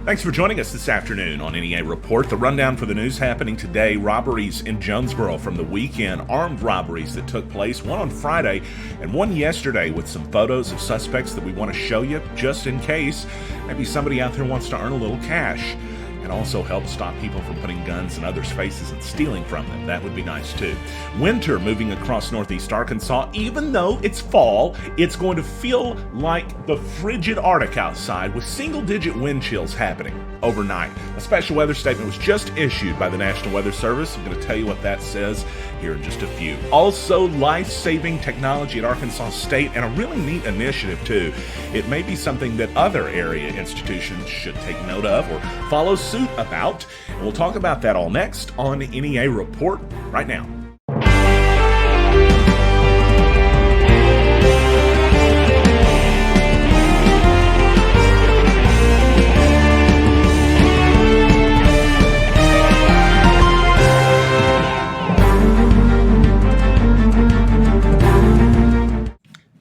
Thanks for joining us this afternoon on NEA Report. The rundown for the news happening today: robberies in Jonesboro from the weekend, armed robberies that took place, one on Friday and one yesterday, with some photos of suspects that we want to show you just in case maybe somebody out there wants to earn a little cash. And also help stop people from putting guns in others' faces and stealing from them. That would be nice too. Winter moving across northeast Arkansas. Even though it's fall, it's going to feel like the frigid Arctic outside, with single-digit wind chills happening overnight. A special weather statement was just issued by the National Weather Service. I'm going to tell you what that says here in just a few. Also, life-saving technology at Arkansas State, and a really neat initiative too. It may be something that other area institutions should take note of or follow suit about. And we'll talk about that all next on NEA Report right now.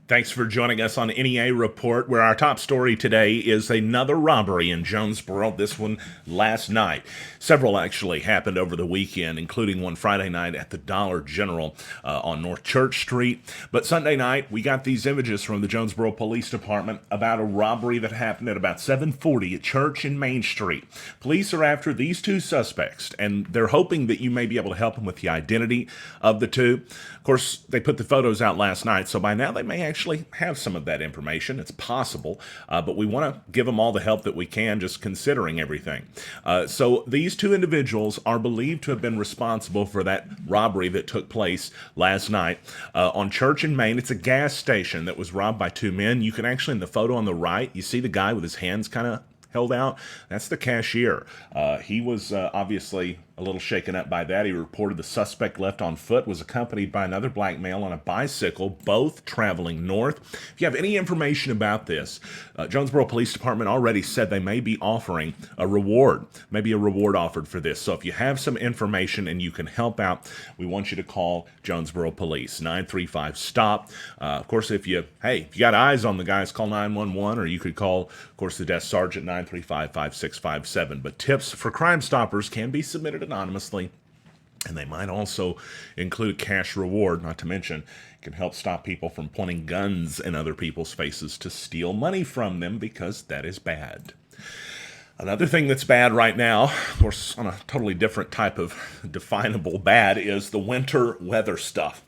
Thanks for joining us on NEA Report, where our top story today is another robbery in Jonesboro, this one last night. Several actually happened over the weekend, including one Friday night at the Dollar General on North Church Street. But Sunday night, we got these images from the Jonesboro Police Department about a robbery that happened at about 7:40 at Church and Main Street. Police are after these two suspects, and they're hoping that you may be able to help them with the identity of the two. Of course, they put the photos out last night, so by now they may actually have some of that information. It's possible, but we want to give them all the help that we can, just considering everything. So these two individuals are believed to have been responsible for that robbery that took place last night on Church and Main. It's a gas station that was robbed by two men. You can actually, in the photo on the right, you see the guy with his hands kind of held out. That's the cashier. He was obviously a little shaken up by that. He reported the suspect left on foot, was accompanied by another black male on a bicycle, both traveling north. If you have any information about this, Jonesboro Police Department already said they may be offering a reward, maybe a reward offered for this. So if you have some information and you can help out, we want you to call Jonesboro Police, 935-STOP. Of course, if you got eyes on the guys, call 911, or you could call, of course, the desk sergeant, 935-5657. But tips for Crime Stoppers can be submitted anonymously, and they might also include a cash reward. Not to mention, it can help stop people from pointing guns in other people's faces to steal money from them, because that is bad. Another thing that's bad right now, of course, on a totally different type of definable bad, is the winter weather stuff.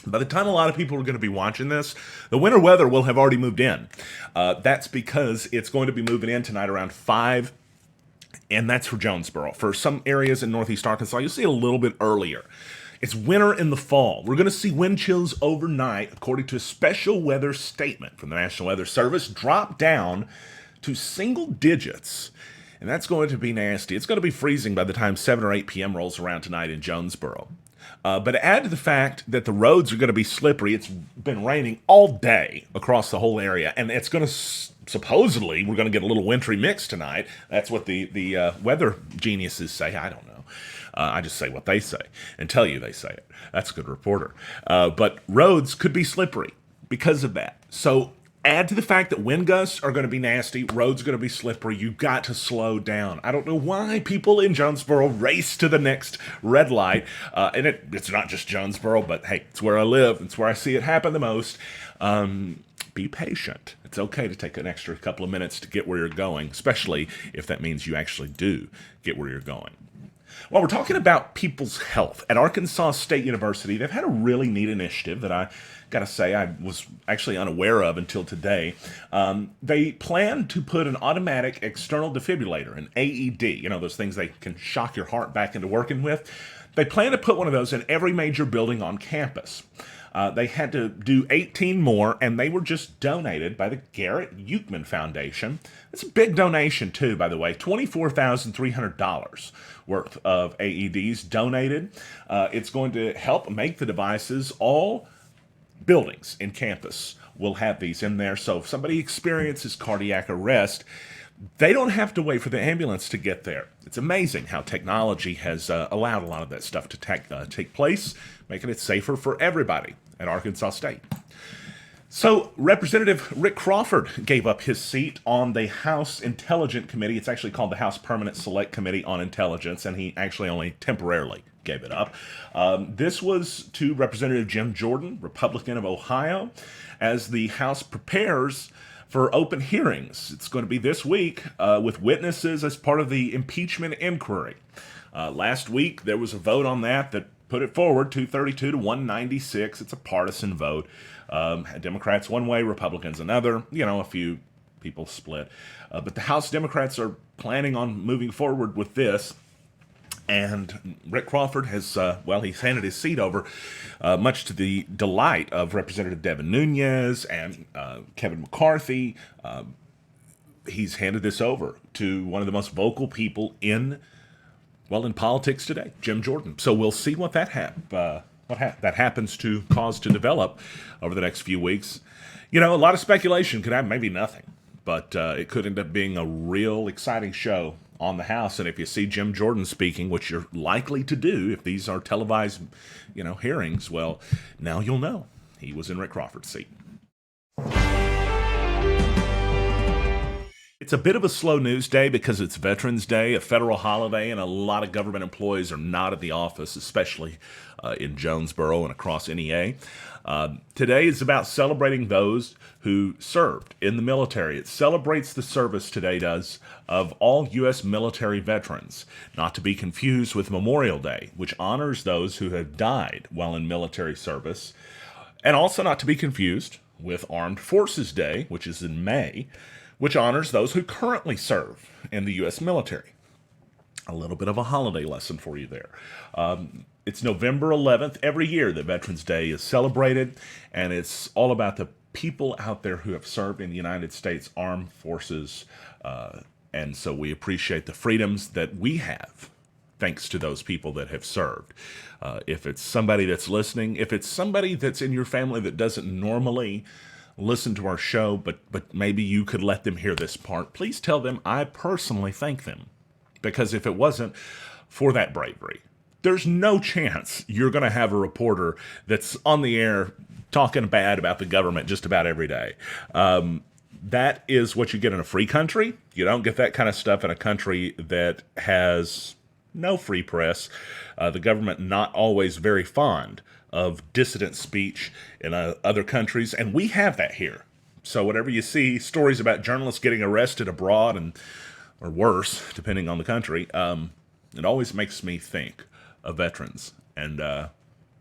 By the time a lot of people are going to be watching this, the winter weather will have already moved in. That's because it's going to be moving in tonight around 5, and that's for Jonesboro. For some areas in northeast Arkansas, you'll see it a little bit earlier. It's winter in the fall. We're going to see wind chills overnight, according to a special weather statement from the National Weather Service, drop down to single digits. And that's going to be nasty. It's going to be freezing by the time 7 or 8 p.m. rolls around tonight in Jonesboro. But add to the fact that the roads are going to be slippery. It's been raining all day across the whole area, and it's going to supposedly, we're going to get a little wintry mix tonight. That's what the weather geniuses say. I don't know. I just say what they say and tell you they say it. That's a good reporter. But roads could be slippery because of that. So add to the fact that wind gusts are going to be nasty, roads are going to be slippery. You've got to slow down. I don't know why people in Jonesboro race to the next red light. And it's not just Jonesboro, but hey, it's where I live. It's where I see it happen the most. Be patient. It's okay to take an extra couple of minutes to get where you're going, especially if that means you actually do get where you're going. Well, we're talking about people's health. At Arkansas State University, they've had a really neat initiative that I got to say I was actually unaware of until today. They plan to put an automatic external defibrillator, an AED, those things they can shock your heart back into working with. They plan to put one of those in every major building on campus. They had to do 18 more, and they were just donated by the Garrett Ueckman Foundation. It's a big donation, too, by the way, $24,300 worth of AEDs donated. It's going to help make the devices. All buildings in campus will have these in there, so if somebody experiences cardiac arrest, they don't have to wait for the ambulance to get there. It's amazing how technology has allowed a lot of that stuff to take place, making it safer for everybody at Arkansas State. So, Representative Rick Crawford gave up his seat on the House Intelligence Committee. It's actually called the House Permanent Select Committee on Intelligence, and he actually only temporarily gave it up. This was to Representative Jim Jordan, Republican of Ohio, as the House prepares for open hearings. It's going to be this week with witnesses as part of the impeachment inquiry. Last week, there was a vote on that put it forward, 232 to 196. It's a partisan vote. Democrats one way, Republicans another. A few people split. But the House Democrats are planning on moving forward with this. And Rick Crawford has, he's handed his seat over, much to the delight of Representative Devin Nunes and Kevin McCarthy. He's handed this over to one of the most vocal people in politics today, Jim Jordan. So we'll see what that happens to cause to develop over the next few weeks. A lot of speculation could happen, maybe nothing, but it could end up being a real exciting show on the House. And if you see Jim Jordan speaking, which you're likely to do if these are televised, hearings, well, now you'll know he was in Rick Crawford's seat. It's a bit of a slow news day because it's Veterans Day, a federal holiday, and a lot of government employees are not at the office, especially in Jonesboro and across NEA. Today is about celebrating those who served in the military. It celebrates the service today of all U.S. military veterans, not to be confused with Memorial Day, which honors those who have died while in military service, and also not to be confused with Armed Forces Day, which is in May, which honors those who currently serve in the U.S. military. A little bit of a holiday lesson for you there. It's November 11th every year that Veterans Day is celebrated, and it's all about the people out there who have served in the United States Armed Forces, and so we appreciate the freedoms that we have thanks to those people that have served. If it's somebody that's listening, if it's somebody that's in your family that doesn't normally listen to our show, but maybe you could let them hear this part, please tell them I personally thank them. Because if it wasn't for that bravery, there's no chance you're going to have a reporter that's on the air talking bad about the government just about every day. That is what you get in a free country. You don't get that kind of stuff in a country that has no free press. The government not always very fond of dissident speech in other countries, and we have that here. So whenever you see stories about journalists getting arrested abroad or worse, depending on the country, it always makes me think of veterans and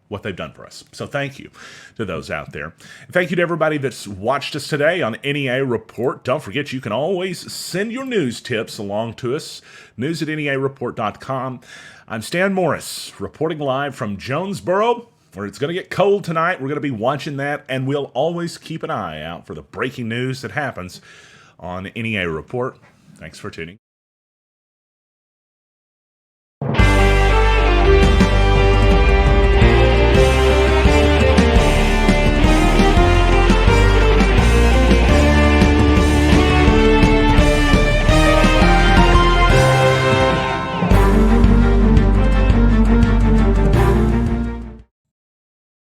what they've done for us. So thank you to those out there. Thank you to everybody that's watched us today on NEA Report. Don't forget, you can always send your news tips along to us, news@neareport.com. I'm Stan Morris, reporting live from Jonesboro, where it's going to get cold tonight. We're going to be watching that, and we'll always keep an eye out for the breaking news that happens on NEA Report. Thanks for tuning.